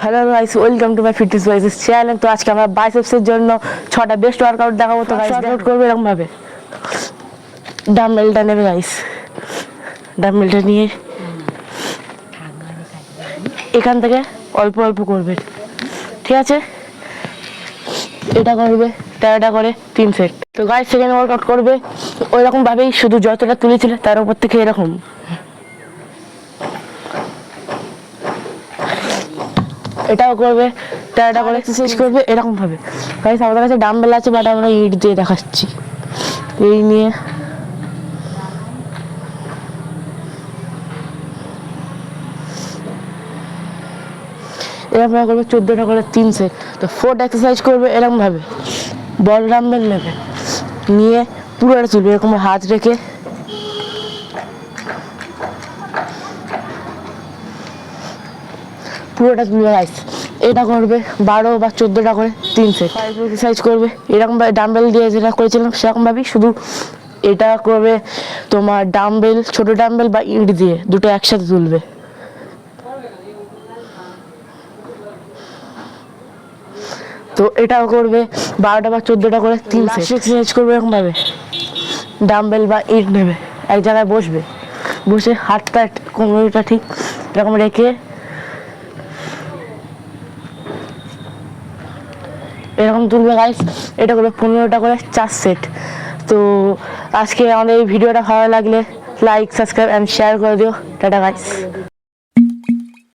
Hello guys, welcome to my fitness wages channel. তো আজকে আমরা বাইসেপসের জন্য 6টা বেস্ট ওয়ার্কআউট দেখাবো। তো গাইস ওয়ার্কআউট করবে এরকম ভাবে, ডাম্বেলটা নেবে গাইস। ডাম্বেলটা নিয়ে এখান থেকে অল্প অল্প করবে, ঠিক আছে? এটা করবে 13টা করে 3 সেট। তো গাইস সেকেন্ড ওয়ার্কআউট করবে ওই রকম ভাবেই, শুধু যতটা তুলেছিল তার উপর থেকে এরকম এটাও করবে 13টা করে এক্সারসাইজ করবে এরকম ভাবে। গাইস আমাদের কাছে ডাম্বেল আছে, বাট আমরা ইট দিয়ে দেখাচ্ছি। এই নিয়ে এরকম করবে 14টা করে 3 সেট। তো 4টা এক্সারসাইজ করবে এরকম ভাবে। বল ডাম্বেল নেবে, নিয়ে পুরোটা তুলবে এরকম হাত রেখে, পুরোটা তুলবে গাইস। এটা করবে 12 বা 14টা করে 3 সেট। এক্সারসাইজ করবে এরকম ভাবে, ডাম্বেল দিয়ে যেটা করেছিলাম সেরকম ভাবেই, শুধু এটা করবে তোমার ডাম্বেল, ছোট ডাম্বেল বা ইট দিয়ে দুটো একসাথে তুলবে। তো এটাও করবে 12টা বা 14টা করে 3 সেট। এক্সারসাইজ করবে এরকম ভাবে, ডাম্বেল বা ইট নেবে, এক জায়গায় বসবে, বসে হাতটা কোমরটা ঠিক এরকম রেখে এরকম তুলবে গাইস। এটা করবে 15টা করে 4 সেট। তো আজকে আমাদের এই ভিডিওটা ভালো লাগলে লাইক, সাবস্ক্রাইব অ্যান্ড শেয়ার করে দিও। Tata guys.